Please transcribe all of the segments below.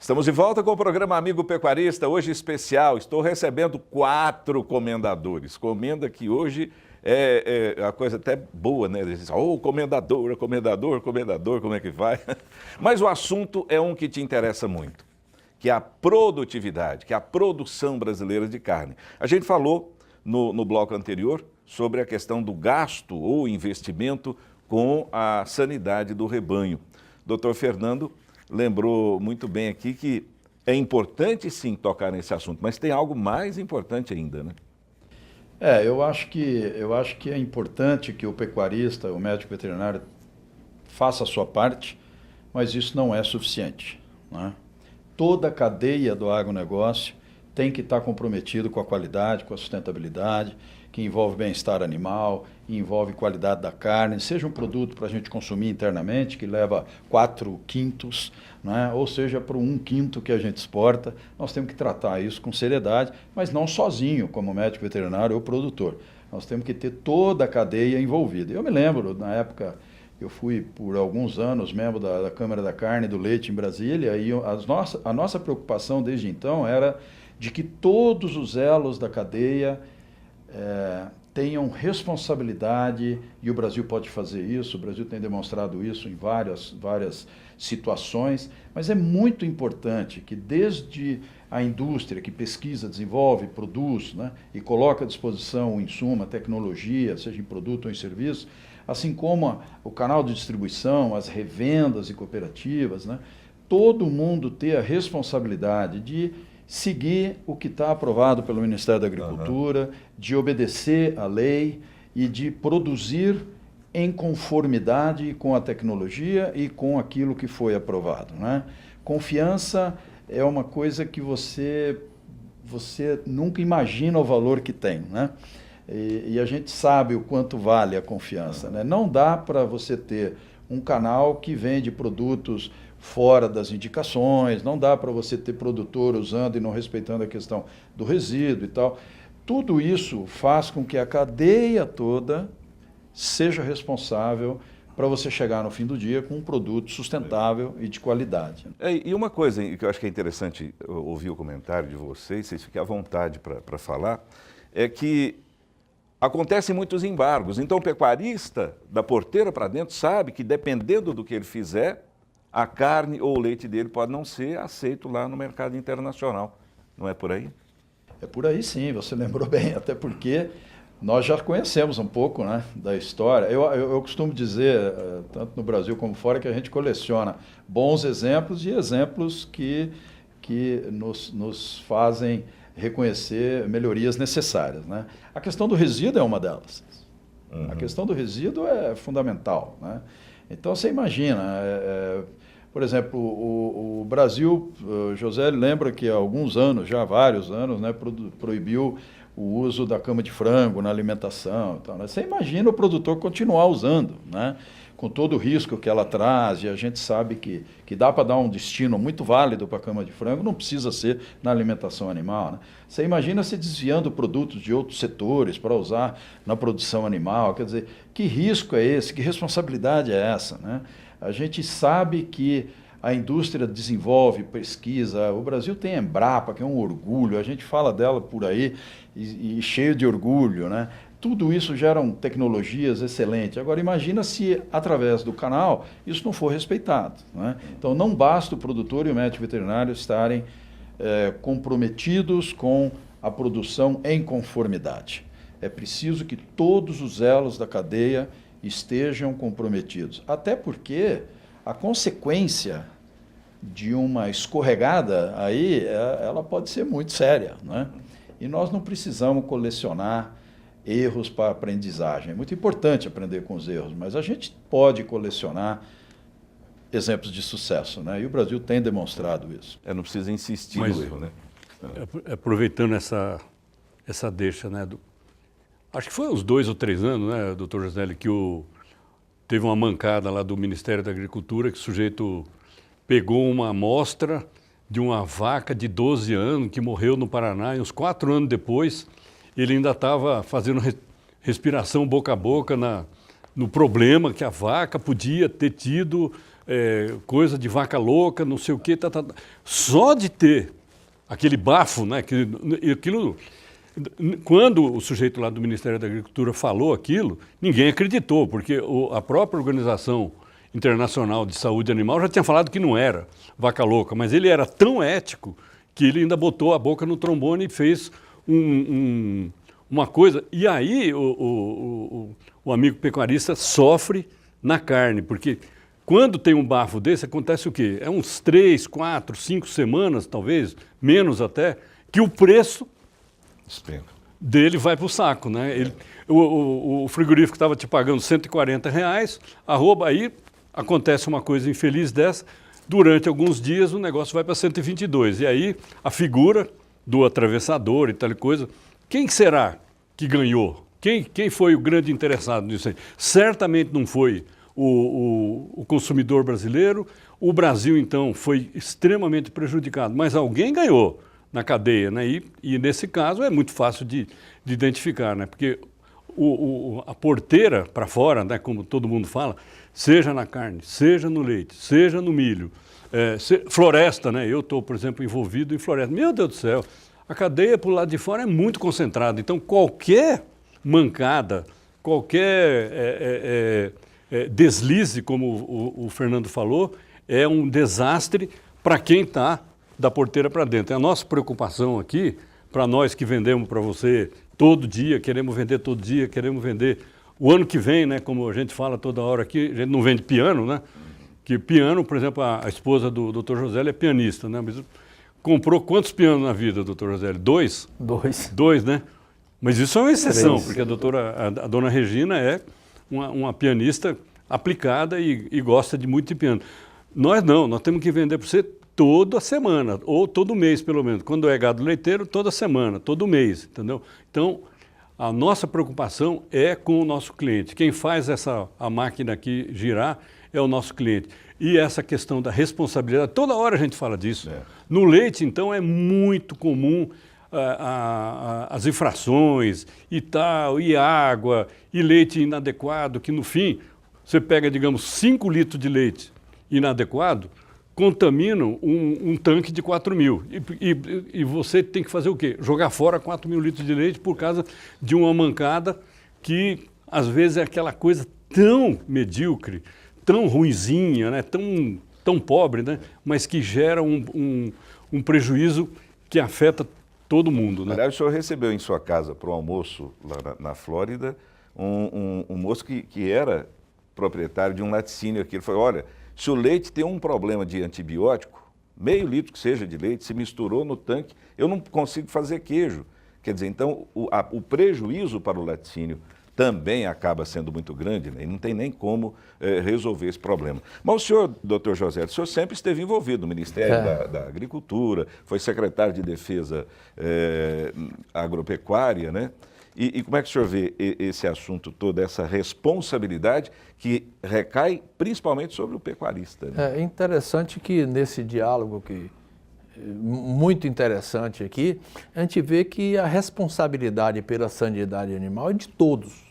Estamos de volta com o programa Amigo Pecuarista, hoje especial. Estou recebendo 4 comendadores. Comenda que hoje é uma coisa até boa, né? Eles dizem, comendador, como é que vai? Mas o assunto é um que te interessa muito, que é a produtividade, que é a produção brasileira de carne. A gente falou no bloco anterior sobre a questão do gasto ou investimento com a sanidade do rebanho. Dr. Fernando lembrou muito bem aqui que é importante sim tocar nesse assunto, mas tem algo mais importante ainda, né? Eu acho que é importante que o pecuarista, o médico veterinário, faça a sua parte, mas isso não é suficiente, né? Toda a cadeia do agronegócio tem que estar comprometido com a qualidade, com a sustentabilidade, que envolve bem-estar animal, envolve qualidade da carne, seja um produto para a gente consumir internamente, que leva 4/5, né? Ou seja, para 1/5 que a gente exporta, nós temos que tratar isso com seriedade, mas não sozinho, como médico veterinário ou produtor. Nós temos que ter toda a cadeia envolvida. Eu me lembro, na época, eu fui por alguns anos membro da Câmara da Carne e do Leite em Brasília, e a nossa preocupação desde então era de que todos os elos da cadeia tenham responsabilidade, e o Brasil pode fazer isso, o Brasil tem demonstrado isso em várias situações, mas é muito importante que desde a indústria que pesquisa, desenvolve, produz, né, e coloca à disposição o insumo, a tecnologia, seja em produto ou em serviço, assim como o canal de distribuição, as revendas e cooperativas, né, todo mundo ter a responsabilidade de seguir o que está aprovado pelo Ministério da Agricultura, de obedecer à lei e de produzir em conformidade com a tecnologia e com aquilo que foi aprovado, né? Confiança é uma coisa que você nunca imagina o valor que tem, né? E a gente sabe o quanto vale a confiança, né? Não dá para você ter um canal que vende produtos fora das indicações, não dá para você ter produtor usando e não respeitando a questão do resíduo e tal. Tudo isso faz com que a cadeia toda seja responsável para você chegar no fim do dia com um produto sustentável e de qualidade. E uma coisa que eu acho que é interessante ouvir o comentário de vocês fiquem à vontade para falar, é que acontecem muitos embargos. Então o pecuarista, da porteira para dentro, sabe que dependendo do que ele fizer, a carne ou o leite dele pode não ser aceito lá no mercado internacional. Não é por aí? É por aí sim, você lembrou bem, até porque nós já conhecemos um pouco, né, da história. Eu costumo dizer, tanto no Brasil como fora, que a gente coleciona bons exemplos e exemplos que nos fazem reconhecer melhorias necessárias, né? A questão do resíduo é uma delas. A questão do resíduo é fundamental, né? Então você imagina, por exemplo, o Brasil, José lembra que há alguns anos, já há vários anos, né, proibiu o uso da cama de frango na alimentação. Então, né? Você imagina o produtor continuar usando, né, com todo o risco que ela traz, e a gente sabe que dá para dar um destino muito válido para a cama de frango, não precisa ser na alimentação animal, né? Você imagina se desviando produtos de outros setores para usar na produção animal, quer dizer, que risco é esse, que responsabilidade é essa, né? A gente sabe que a indústria desenvolve, pesquisa, o Brasil tem a Embrapa, que é um orgulho, a gente fala dela por aí e cheio de orgulho, né? Tudo isso geram tecnologias excelentes. Agora, imagina se, através do canal, isso não for respeitado, né? Então, não basta o produtor e o médico veterinário estarem comprometidos com a produção em conformidade. É preciso que todos os elos da cadeia estejam comprometidos. Até porque a consequência de uma escorregada aí, ela pode ser muito séria, né? E nós não precisamos colecionar erros para aprendizagem. É muito importante aprender com os erros, mas a gente pode colecionar exemplos de sucesso, né? E o Brasil tem demonstrado isso. Não precisa insistir no erro, né? Aproveitando essa deixa, né? Acho que foi uns 2 ou 3 anos, né, doutor Joselli, que teve uma mancada lá do Ministério da Agricultura, que o sujeito pegou uma amostra de uma vaca de 12 anos que morreu no Paraná, e uns 4 anos depois ele ainda estava fazendo respiração boca a boca no problema que a vaca podia ter tido coisa de vaca louca, não sei o quê. Só de ter aquele bafo, né? Aquilo, quando o sujeito lá do Ministério da Agricultura falou aquilo, ninguém acreditou, porque a própria Organização Internacional de Saúde Animal já tinha falado que não era vaca louca, mas ele era tão ético que ele ainda botou a boca no trombone e fez uma coisa. E aí o amigo pecuarista sofre na carne, porque quando tem um bafo desse, acontece o quê? É uns 3, 4, 5 semanas, talvez, menos até, que o preço dele vai para o saco, né? O frigorífico estava te pagando R$140, aí acontece uma coisa infeliz dessa, durante alguns dias o negócio vai para 122. E aí a figura do atravessador e tal coisa, quem será que ganhou? Quem foi o grande interessado nisso aí? Certamente não foi o consumidor brasileiro. O Brasil, então, foi extremamente prejudicado, mas alguém ganhou na cadeia, né? E nesse caso é muito fácil de identificar, né? Porque a porteira para fora, né, como todo mundo fala, seja na carne, seja no leite, seja no milho, floresta, né? Eu estou, por exemplo, envolvido em floresta. Meu Deus do céu, a cadeia para o lado de fora é muito concentrada. Então, qualquer mancada, qualquer deslize, como o Fernando falou, é um desastre para quem está da porteira para dentro. A nossa preocupação aqui, para nós que vendemos para você todo dia, queremos vender todo dia, queremos vender o ano que vem, né? Como a gente fala toda hora aqui, a gente não vende piano, né? Que piano, por exemplo, a esposa do Dr. José é pianista, né? Mas comprou quantos pianos na vida, Dr. José? 2? 2. 2, né? Mas isso é uma exceção, 3. porque a dona Regina é uma pianista aplicada e gosta de muito de piano. Nós não, nós temos que vender para você toda semana, ou todo mês pelo menos. Quando é gado leiteiro, toda semana, todo mês, entendeu? Então, a nossa preocupação é com o nosso cliente. Quem faz a máquina aqui girar é o nosso cliente. E essa questão da responsabilidade, toda hora a gente fala disso. No leite, então, é muito comum as infrações e tal, e água, e leite inadequado, que no fim, você pega, digamos, 5 litros de leite inadequado, contaminam um tanque de 4.000. E você tem que fazer o quê? Jogar fora 4.000 litros de leite por causa de uma mancada que, às vezes, é aquela coisa tão medíocre, tão ruinzinha, né? tão pobre, né? Mas que gera um prejuízo que afeta todo mundo. Né? Aliás, o senhor recebeu em sua casa para o almoço, lá na Flórida, um moço que era proprietário de um laticínio aqui. Ele falou, olha, se o leite tem um problema de antibiótico, meio litro que seja de leite, se misturou no tanque, eu não consigo fazer queijo. Quer dizer, então, o prejuízo para o laticínio também acaba sendo muito grande, né? E não tem nem como resolver esse problema. Mas o senhor, doutor José, o senhor sempre esteve envolvido no Ministério da Agricultura, foi secretário de Defesa Agropecuária, né? E como é que o senhor vê esse assunto todo, essa responsabilidade que recai principalmente sobre o pecuarista? Né? É interessante que nesse diálogo, muito interessante aqui, a gente vê que a responsabilidade pela sanidade animal é de todos,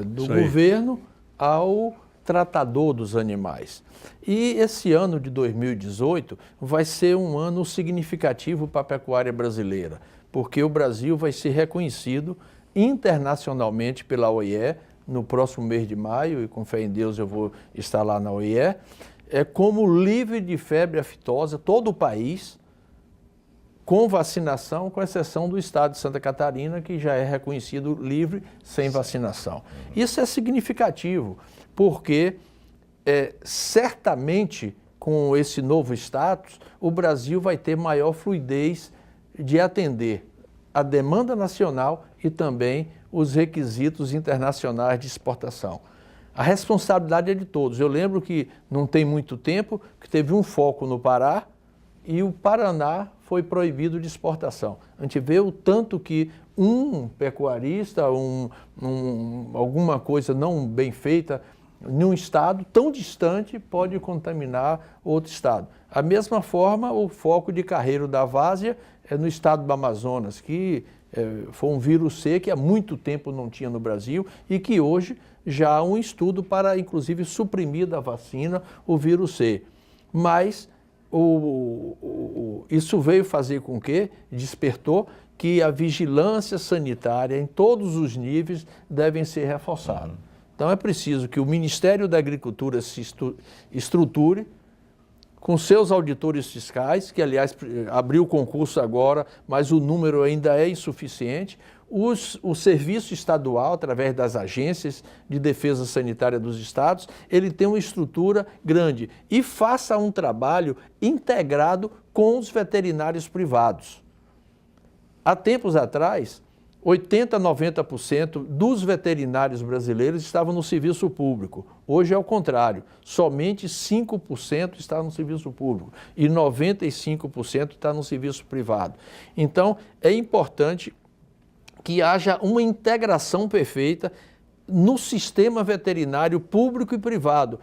do governo ao tratador dos animais. E esse ano de 2018 vai ser um ano significativo para a pecuária brasileira, porque o Brasil vai ser reconhecido internacionalmente pela OIE, no próximo mês de maio, e com fé em Deus eu vou estar lá na OIE, como livre de febre aftosa, todo o país, com vacinação, com exceção do estado de Santa Catarina, que já é reconhecido livre sem vacinação. Isso é significativo, porque certamente com esse novo status, o Brasil vai ter maior fluidez de atender a demanda nacional e também os requisitos internacionais de exportação. A responsabilidade é de todos. Eu lembro que não tem muito tempo que teve um foco no Pará e o Paraná foi proibido de exportação. A gente vê o tanto que um pecuarista, alguma coisa não bem feita num estado tão distante pode contaminar outro estado. A mesma forma, o foco de Carreiro da Várzea é no estado do Amazonas, que foi um vírus C que há muito tempo não tinha no Brasil e que hoje já um estudo para, inclusive, suprimir da vacina o vírus C. Mas isso veio fazer com que despertou que a vigilância sanitária em todos os níveis devem ser reforçadas. Então é preciso que o Ministério da Agricultura se estruture com seus auditores fiscais, que aliás abriu o concurso agora, mas o número ainda é insuficiente, o serviço estadual, através das agências de defesa sanitária dos estados, ele tem uma estrutura grande e faça um trabalho integrado com os veterinários privados. Há tempos atrás, 80% a 90% dos veterinários brasileiros estavam no serviço público. Hoje é o contrário, somente 5% está no serviço público e 95% está no serviço privado. Então, é importante que haja uma integração perfeita no sistema veterinário público e privado,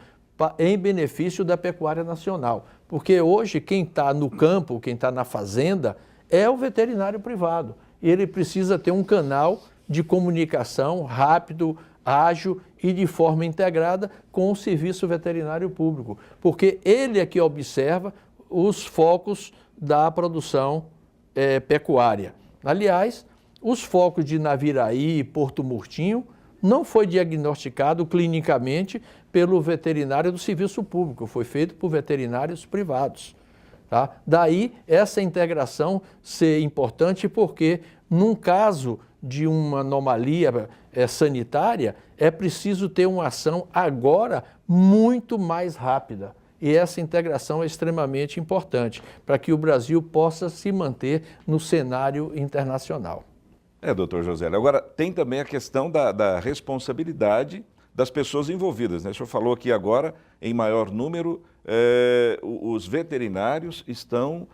em benefício da pecuária nacional. Porque hoje quem está no campo, quem está na fazenda, é o veterinário privado. E ele precisa ter um canal de comunicação rápido, ágil e de forma integrada com o serviço veterinário público, porque ele é que observa os focos da produção pecuária. Aliás, os focos de Naviraí e Porto Murtinho não foi diagnosticado clinicamente pelo veterinário do serviço público, foi feito por veterinários privados. Tá? Daí essa integração ser importante porque, num caso de uma anomalia sanitária, é preciso ter uma ação agora muito mais rápida. E essa integração é extremamente importante para que o Brasil possa se manter no cenário internacional. Doutor José. Agora, tem também a questão da responsabilidade das pessoas envolvidas, né? O senhor falou aqui agora, em maior número, os veterinários estão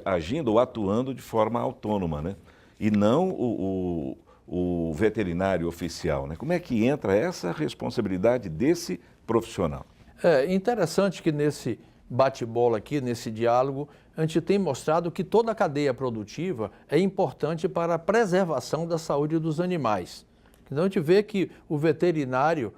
agindo ou atuando de forma autônoma, né? E não o veterinário oficial, né? Como é que entra essa responsabilidade desse profissional? É interessante que nesse bate-bola aqui, nesse diálogo, a gente tem mostrado que toda a cadeia produtiva é importante para a preservação da saúde dos animais. Então a gente vê que o veterinário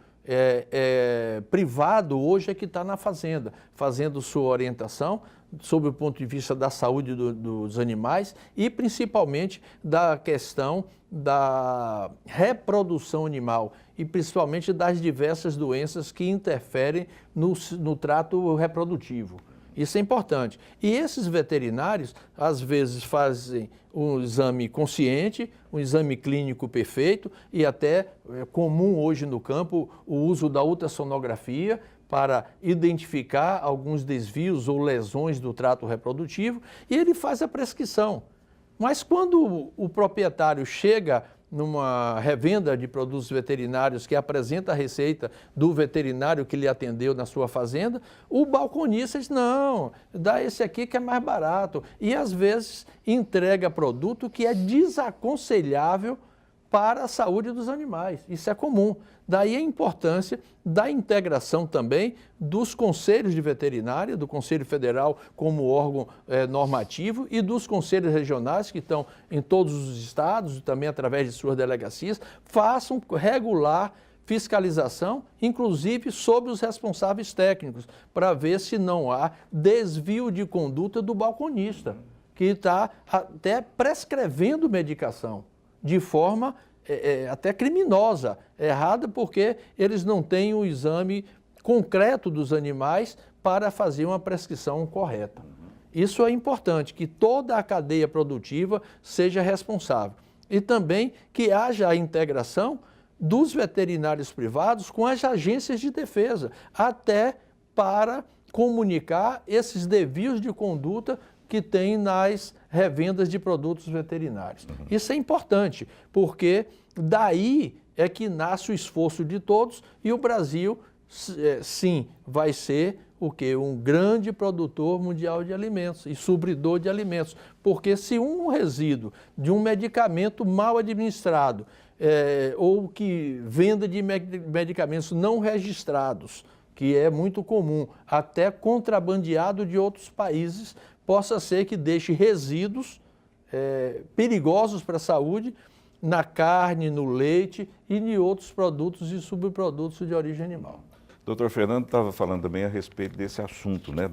privado hoje é que está na fazenda, fazendo sua orientação sob o ponto de vista da saúde dos animais e principalmente da questão da reprodução animal e principalmente das diversas doenças que interferem no trato reprodutivo. Isso é importante. E esses veterinários, às vezes, fazem um exame consciente, um exame clínico perfeito e até é comum hoje no campo o uso da ultrassonografia para identificar alguns desvios ou lesões do trato reprodutivo e ele faz a prescrição. Mas quando o proprietário chega numa revenda de produtos veterinários que apresenta a receita do veterinário que lhe atendeu na sua fazenda, o balconista diz, não, dá esse aqui que é mais barato. E às vezes entrega produto que é desaconselhável para a saúde dos animais. Isso é comum. Daí a importância da integração também dos conselhos de veterinária, do Conselho Federal como órgão normativo e dos conselhos regionais que estão em todos os estados, também através de suas delegacias, façam regular fiscalização, inclusive sobre os responsáveis técnicos, para ver se não há desvio de conduta do balconista, que está até prescrevendo medicação de forma até criminosa, errada, porque eles não têm o exame concreto dos animais para fazer uma prescrição correta. Isso é importante, que toda a cadeia produtiva seja responsável. E também que haja a integração dos veterinários privados com as agências de defesa, até para comunicar esses desvios de conduta que tem nas revendas de produtos veterinários. Isso é importante, porque daí é que nasce o esforço de todos e o Brasil, sim, vai ser o quê? Um grande produtor mundial de alimentos e supridor de alimentos. Porque se um resíduo de um medicamento mal administrado ou que venda de medicamentos não registrados, que é muito comum, até contrabandeado de outros países, possa ser que deixe resíduos perigosos para a saúde na carne, no leite e em outros produtos e subprodutos de origem animal. Doutor Fernando estava falando também a respeito desse assunto, né,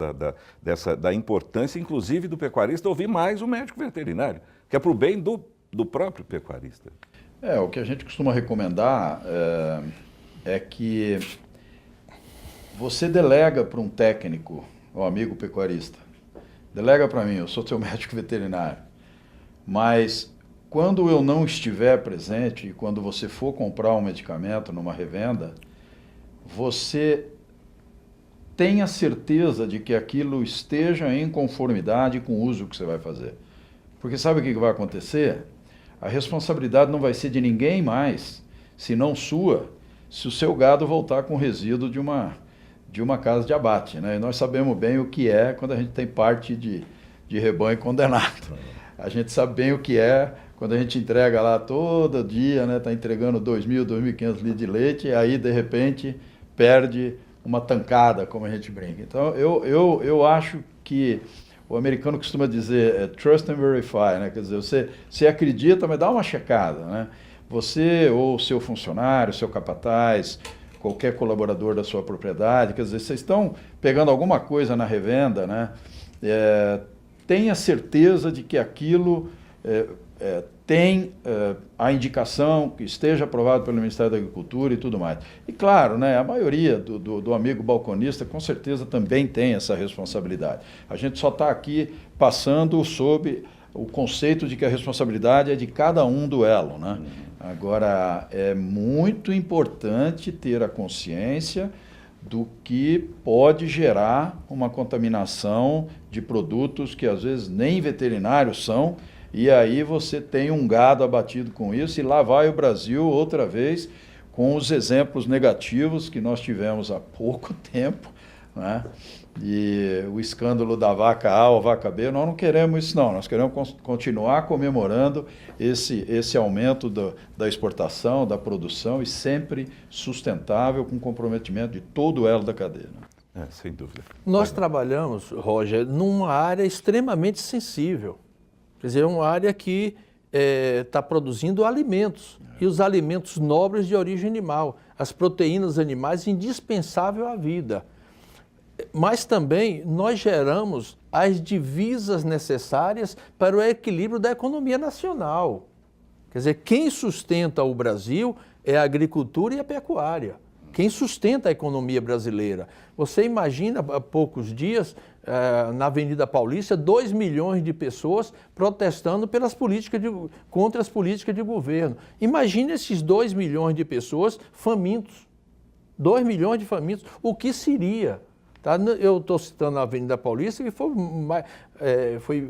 da importância, inclusive, do pecuarista ouvir mais o médico veterinário, que é para o bem do próprio pecuarista. O que a gente costuma recomendar é que você delega para um técnico, um amigo pecuarista, delega para mim, eu sou seu médico veterinário, mas quando eu não estiver presente e quando você for comprar um medicamento numa revenda, você tenha certeza de que aquilo esteja em conformidade com o uso que você vai fazer. Porque sabe o que vai acontecer? A responsabilidade não vai ser de ninguém mais, senão sua, se o seu gado voltar com resíduo de uma casa de abate, né? E nós sabemos bem o que é quando a gente tem parte de rebanho condenado. A gente sabe bem o que é quando a gente entrega lá todo dia, né? Está entregando 2.000, 2.500 litros de leite, e aí, de repente, perde uma tancada, como a gente brinca. Então, eu acho que o americano costuma dizer trust and verify, né? Quer dizer, você acredita, mas dá uma checada, né? Você ou o seu funcionário, seu capataz, qualquer colaborador da sua propriedade, quer dizer, vocês estão pegando alguma coisa na revenda, né? Tenha certeza de que aquilo tem a indicação que esteja aprovado pelo Ministério da Agricultura e tudo mais. E claro, né, a maioria do amigo balconista com certeza também tem essa responsabilidade. A gente só está aqui passando sob o conceito de que a responsabilidade é de cada um do elo, né? Agora, é muito importante ter a consciência do que pode gerar uma contaminação de produtos que às vezes nem veterinários são, e aí você tem um gado abatido com isso, e lá vai o Brasil outra vez com os exemplos negativos que nós tivemos há pouco tempo, né? E o escândalo da vaca A ou vaca B, nós não queremos isso não, nós queremos continuar comemorando esse aumento da exportação, da produção, e sempre sustentável, com comprometimento de todo o elo da cadeia. Sem dúvida. Nós trabalhamos, Roger, numa área extremamente sensível. Quer dizer, uma área que está produzindo alimentos, e os alimentos nobres de origem animal, as proteínas animais indispensáveis à vida. Mas também nós geramos as divisas necessárias para o equilíbrio da economia nacional. Quer dizer, quem sustenta o Brasil é a agricultura e a pecuária. Quem sustenta a economia brasileira. Você imagina, há poucos dias, na Avenida Paulista, 2 milhões de pessoas protestando contra as políticas de governo. Imagine esses 2 milhões de pessoas famintos. 2 milhões de famintos. O que seria? Tá? Eu estou citando a Avenida Paulista, que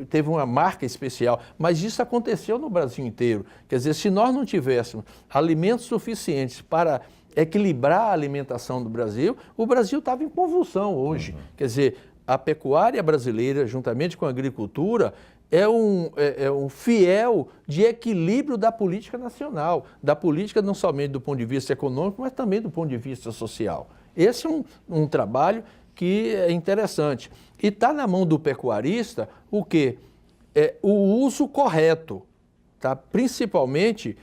teve uma marca especial, mas isso aconteceu no Brasil inteiro. Quer dizer, se nós não tivéssemos alimentos suficientes para equilibrar a alimentação do Brasil, o Brasil estava em convulsão hoje. Quer dizer, a pecuária brasileira, juntamente com a agricultura, é um fiel de equilíbrio da política nacional, da política não somente do ponto de vista econômico, mas também do ponto de vista social. Esse é um trabalho que é interessante. E está na mão do pecuarista o quê? O uso correto, tá? Principalmente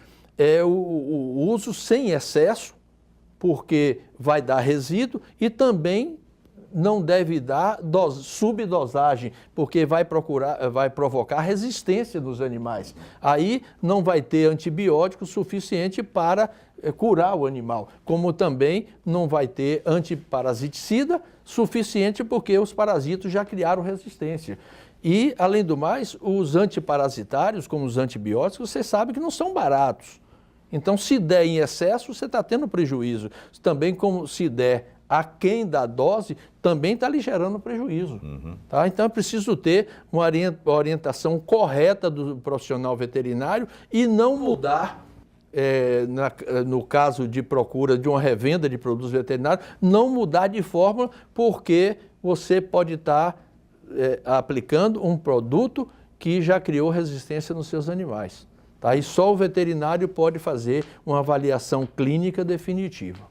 o uso sem excesso, porque vai dar resíduo, e também não deve dar subdosagem, porque vai provocar resistência nos animais. Aí não vai ter antibiótico suficiente para curar o animal, como também não vai ter antiparasiticida suficiente, porque os parasitos já criaram resistência. E, além do mais, os antiparasitários, como os antibióticos, você sabe que não são baratos. Então, se der em excesso, você está tendo prejuízo. Também, como se der aquém da dose, também está lhe gerando prejuízo. Tá? Então, é preciso ter uma orientação correta do profissional veterinário e não mudar, no caso de procura de uma revenda de produtos veterinários, não mudar de fórmula, porque você pode estar aplicando um produto que já criou resistência nos seus animais. Tá? E só o veterinário pode fazer uma avaliação clínica definitiva.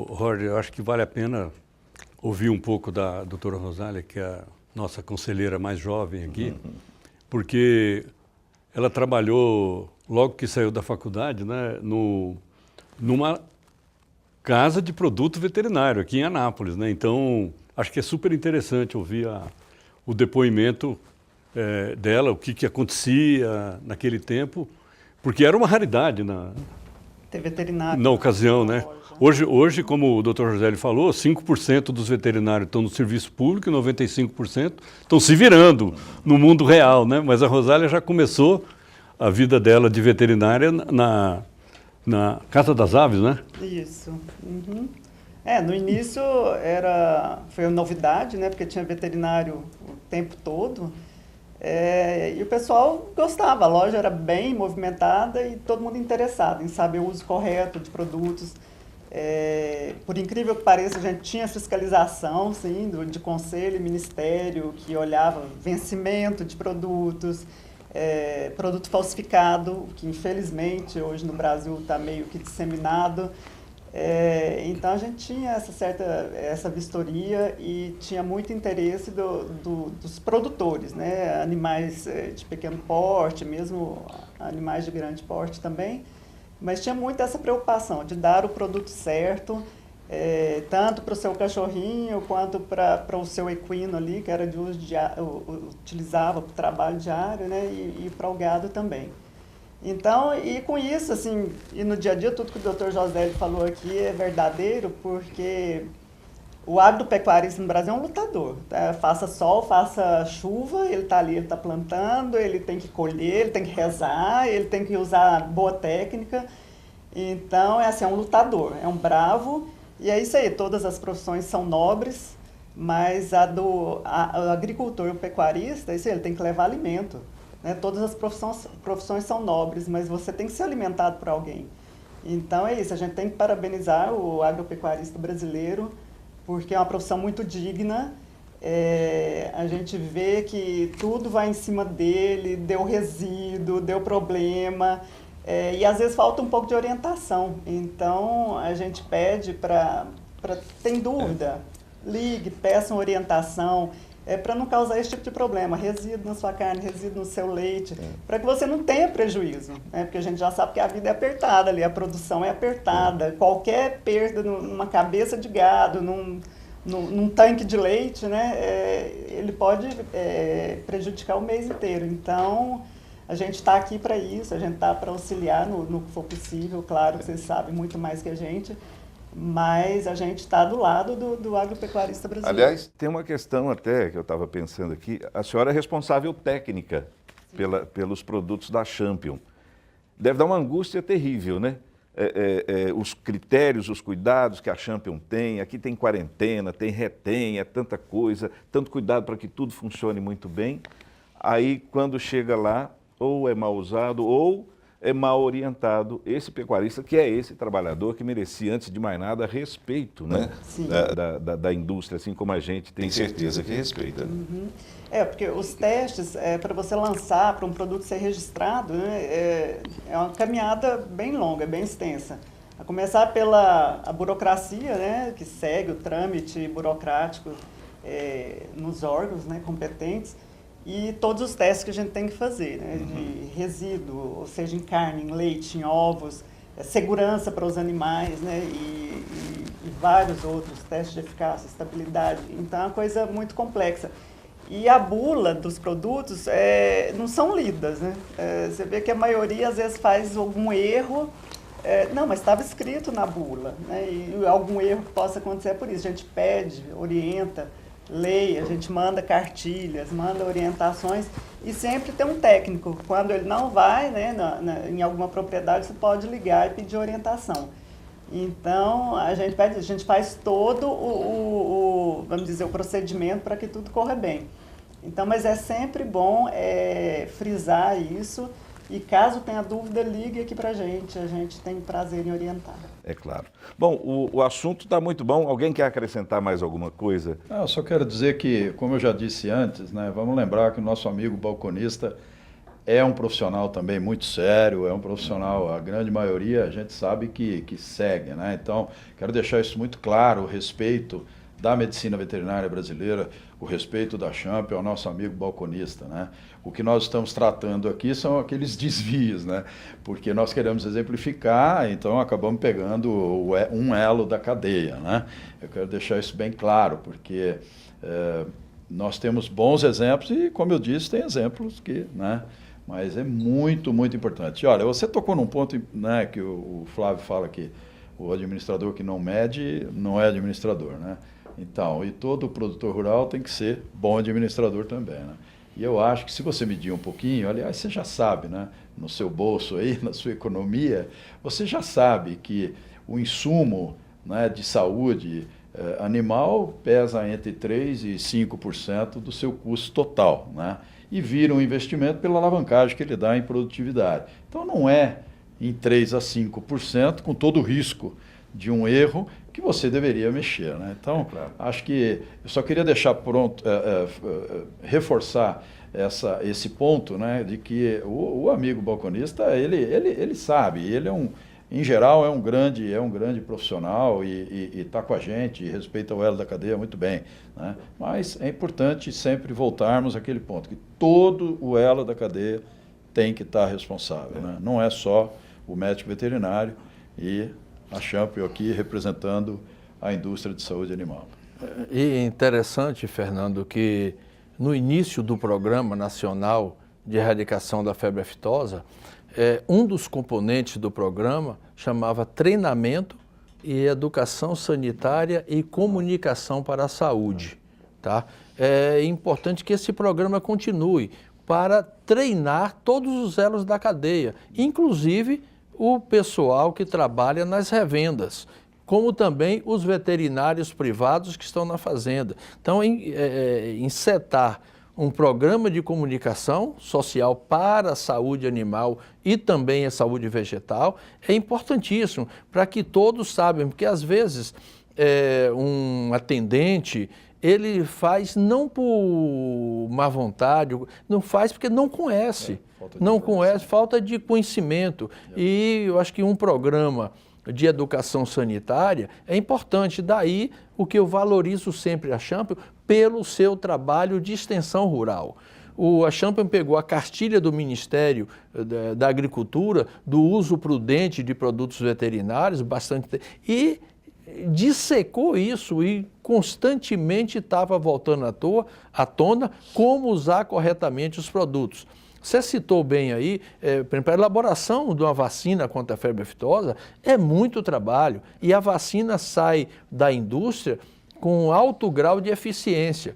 Roger, eu acho que vale a pena ouvir um pouco da doutora Rosália, que é a nossa conselheira mais jovem aqui, porque ela trabalhou logo que saiu da faculdade, né, numa casa de produto veterinário aqui em Anápolis, né? Então, acho que é super interessante ouvir o depoimento dela, o que acontecia naquele tempo, porque era uma raridade Ter veterinário na ocasião, né? loja. Hoje, como o Dr. José falou, 5% dos veterinários estão no serviço público e 95% estão se virando no mundo real, né? Mas a Rosália já começou a vida dela de veterinária na Casa das Aves, né? Isso. Uhum. No início foi uma novidade, né? Porque tinha veterinário o tempo todo. E o pessoal gostava, a loja era bem movimentada e todo mundo interessado em saber o uso correto de produtos. Por incrível que pareça, a gente tinha fiscalização, sim, de conselho e ministério, que olhava vencimento de produtos, produto falsificado, que infelizmente hoje no Brasil está meio que disseminado. Então a gente tinha essa vistoria e tinha muito interesse dos produtores, né? Animais de pequeno porte, mesmo animais de grande porte também, mas tinha muito essa preocupação de dar o produto certo, tanto para o seu cachorrinho quanto para o seu equino ali, que era de uso utilizava para o trabalho diário, né? E para o gado também. Então, e com isso, assim, e no dia a dia, tudo que o Dr. José falou aqui é verdadeiro, porque o agropecuarista no Brasil é um lutador. Tá? Faça sol, faça chuva, ele está ali, ele está plantando, ele tem que colher, ele tem que rezar, ele tem que usar boa técnica. Então, é um lutador, é um bravo, e é isso aí, todas as profissões são nobres, mas o agricultor e o pecuarista, isso aí, ele tem que levar alimento. Né? Todas as profissões são nobres, mas você tem que ser alimentado por alguém. Então é isso, a gente tem que parabenizar o agropecuarista brasileiro, porque é uma profissão muito digna. A gente vê que tudo vai em cima dele, deu resíduo, deu problema, e às vezes falta um pouco de orientação. Então a gente pede tem dúvida, ligue, peça uma orientação, para não causar esse tipo de problema, resíduo na sua carne, resíduo no seu leite, para que você não tenha prejuízo, né? Porque a gente já sabe que a vida é apertada ali, a produção é apertada, qualquer perda numa cabeça de gado, num tanque de leite, né? Ele pode prejudicar o mês inteiro. Então, a gente está aqui para isso, a gente está para auxiliar no que for possível, claro que vocês sabem muito mais que a gente, mas a gente está do lado do agropecuarista brasileiro. Aliás, tem uma questão até que eu estava pensando aqui. A senhora é responsável técnica pelos produtos da Champion. Deve dar uma angústia terrível, né? Os critérios, os cuidados que a Champion tem. Aqui tem quarentena, tem retém, é tanta coisa, tanto cuidado para que tudo funcione muito bem. Aí, quando chega lá, ou é mal usado, ou é mal orientado esse pecuarista, que é esse trabalhador que merecia, antes de mais nada, respeito, né? Da indústria, assim como a gente tem certeza que respeita. Uhum. Porque os testes, para você lançar, para um produto ser registrado, né, é uma caminhada bem longa, bem extensa. A começar pela burocracia, né, que segue o trâmite burocrático nos órgãos, né, competentes, e todos os testes que a gente tem que fazer, né, de resíduo, ou seja, em carne, em leite, em ovos, segurança para os animais, né, e vários outros, testes de eficácia, estabilidade. Então é uma coisa muito complexa. E a bula dos produtos não são lidas, né? Você vê que a maioria às vezes faz algum erro, não, mas estava escrito na bula, né? E algum erro que possa acontecer por isso. A gente pede, orienta, leia, a gente manda cartilhas, manda orientações e sempre tem um técnico. Quando ele não vai, né, em alguma propriedade, você pode ligar e pedir orientação. Então, a gente faz todo vamos dizer, o procedimento para que tudo corra bem. Então, mas é sempre bom frisar isso e caso tenha dúvida, ligue aqui para a gente tem prazer em orientar. É claro. Bom, o assunto está muito bom. Alguém quer acrescentar mais alguma coisa? Eu só quero dizer que, como eu já disse antes, né, vamos lembrar que o nosso amigo balconista é um profissional também muito sério, é um profissional, a grande maioria a gente sabe que segue, né? Então, quero deixar isso muito claro, o respeito da medicina veterinária brasileira, o respeito da Champ ao nosso amigo balconista, né? O que nós estamos tratando aqui são aqueles desvios, né? Porque nós queremos exemplificar, então acabamos pegando um elo da cadeia, né? Eu quero deixar isso bem claro, porque nós temos bons exemplos e, como eu disse, tem exemplos que, né? Mas é muito, muito importante. Olha, você tocou num ponto, né, que o Flávio fala que o administrador que não mede não é administrador, né? Então, e todo produtor rural tem que ser bom administrador também, né? E eu acho que se você medir um pouquinho, aliás, você já sabe, né? No seu bolso aí, na sua economia, você já sabe que o insumo, né, de saúde animal pesa entre 3% e 5% do seu custo total, né? E vira um investimento pela alavancagem que ele dá em produtividade. Então não é em 3% a 5%, com todo o risco de um erro, que você deveria mexer, né? Então, acho que eu só queria deixar pronto, reforçar esse ponto, né, de que o amigo balconista, ele sabe, ele em geral é um grande profissional e está com a gente, e respeita o elo da cadeia muito bem, né? Mas é importante sempre voltarmos àquele ponto, que todo o elo da cadeia tem que estar responsável, né? Não é só o médico veterinário e a Champ aqui representando a indústria de saúde animal. E é interessante, Fernando, que no início do Programa Nacional de Erradicação da Febre Aftosa, um dos componentes do programa chamava Treinamento e Educação Sanitária e Comunicação para a Saúde. Tá? É importante que esse programa continue para treinar todos os elos da cadeia, inclusive o pessoal que trabalha nas revendas, como também os veterinários privados que estão na fazenda. Então, encetar um programa de comunicação social para a saúde animal e também a saúde vegetal é importantíssimo para que todos saibam, porque às vezes um atendente ele faz não por má vontade, não faz porque não conhece, falta de conhecimento. E eu acho que um programa de educação sanitária é importante. Daí o que eu valorizo sempre a Champion pelo seu trabalho de extensão rural. A Champion pegou a cartilha do Ministério da Agricultura, do uso prudente de produtos veterinários, e dissecou isso e constantemente estava voltando à tona como usar corretamente os produtos. Você citou bem aí, por exemplo, a elaboração de uma vacina contra a febre aftosa é muito trabalho e a vacina sai da indústria com alto grau de eficiência.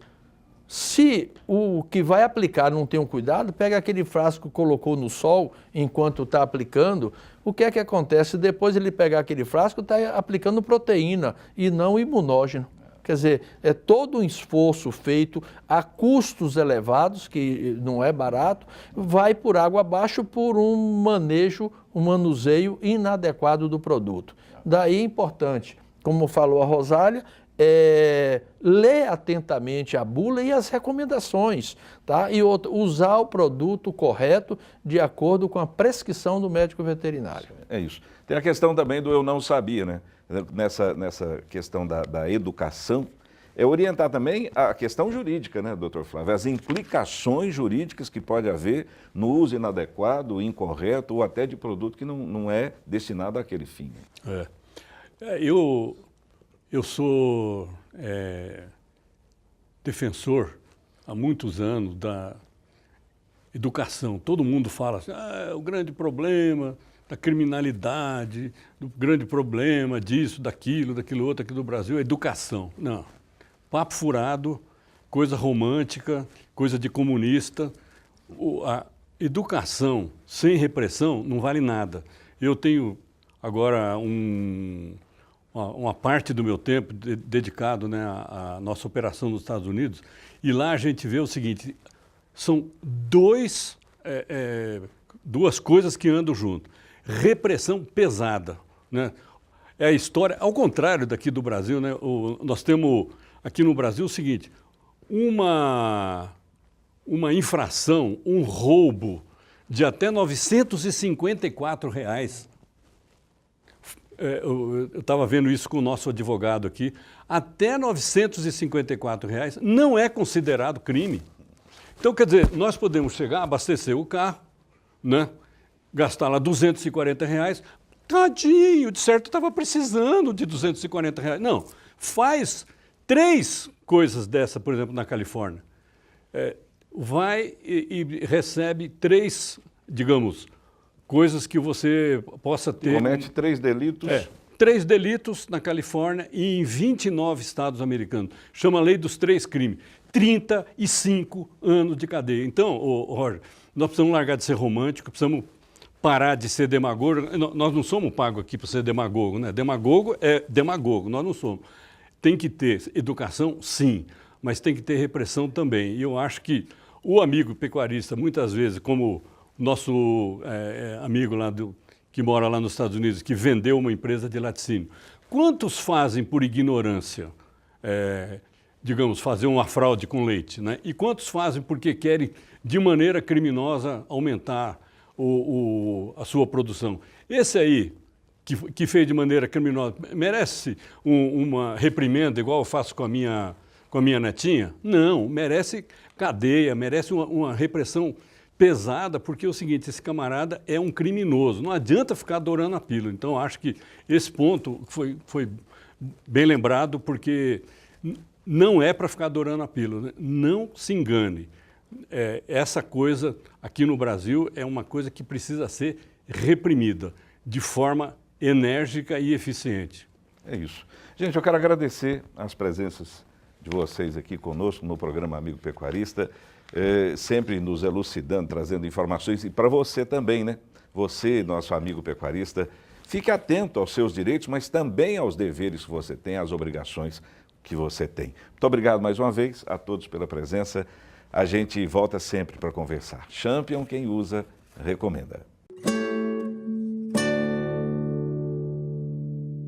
Se o que vai aplicar não tem um cuidado, pega aquele frasco que colocou no sol enquanto está aplicando, o que é que acontece? Depois ele pegar aquele frasco, está aplicando proteína e não imunógeno. Quer dizer, é todo um esforço feito a custos elevados, que não é barato, vai por água abaixo por um manuseio inadequado do produto. Daí é importante, como falou a Rosália, ler atentamente a bula e as recomendações, tá? E usar o produto correto de acordo com a prescrição do médico veterinário. É isso. Tem a questão também do eu não sabia, né? Nessa questão da educação, orientar também a questão jurídica, né, doutor Flávio? As implicações jurídicas que pode haver no uso inadequado, incorreto ou até de produto que não é destinado àquele fim. Eu sou defensor há muitos anos da educação. Todo mundo fala assim, o grande problema da criminalidade, do grande problema disso, daquilo outro aqui do Brasil é educação. Não, papo furado, coisa romântica, coisa de comunista. A educação sem repressão não vale nada. Eu tenho agora uma parte do meu tempo dedicado, né, à nossa operação nos Estados Unidos, e lá a gente vê o seguinte, são duas coisas que andam junto. Repressão pesada, né? É a história, ao contrário daqui do Brasil, né? Nós temos aqui no Brasil o seguinte, uma infração, um roubo de até R$ 954, eu estava vendo isso com o nosso advogado aqui, até R$ 954 não é considerado crime. Então, quer dizer, nós podemos chegar, abastecer o carro, né? Gastar lá R$ 240, tadinho, de certo estava precisando de R$ 240. Não, faz 3 coisas dessa, por exemplo, na Califórnia. Vai e recebe 3, digamos, coisas que você possa ter. Comete 3 delitos. 3 delitos na Califórnia e em 29 estados americanos. Chama a lei dos 3 crimes. 35 anos de cadeia. Então, Roger, nós precisamos largar de ser romântico, precisamos parar de ser demagogo. Nós não somos pagos aqui para ser demagogo, né? Demagogo é demagogo, nós não somos. Tem que ter educação, sim, mas tem que ter repressão também. E eu acho que o amigo pecuarista, muitas vezes, como nosso amigo lá que mora lá nos Estados Unidos, que vendeu uma empresa de laticínio, quantos fazem por ignorância, digamos, fazer uma fraude com leite, né? E quantos fazem porque querem, de maneira criminosa, aumentar a sua produção? Esse aí, que fez de maneira criminosa, merece uma reprimenda, igual eu faço com a minha netinha? Não, merece cadeia, merece uma repressão pesada, porque é o seguinte, esse camarada é um criminoso, não adianta ficar adorando a pílula. Então, acho que esse ponto foi bem lembrado, porque não é para ficar adorando a pílula, né? Não se engane. Essa coisa aqui no Brasil é uma coisa que precisa ser reprimida de forma enérgica e eficiente. É isso. Gente, eu quero agradecer as presenças de vocês aqui conosco no programa Amigo Pecuarista, sempre nos elucidando, trazendo informações, e para você também, né? Você, nosso amigo pecuarista, fique atento aos seus direitos, mas também aos deveres que você tem, às obrigações que você tem. Muito obrigado mais uma vez a todos pela presença. A gente volta sempre para conversar. Champion, quem usa, recomenda.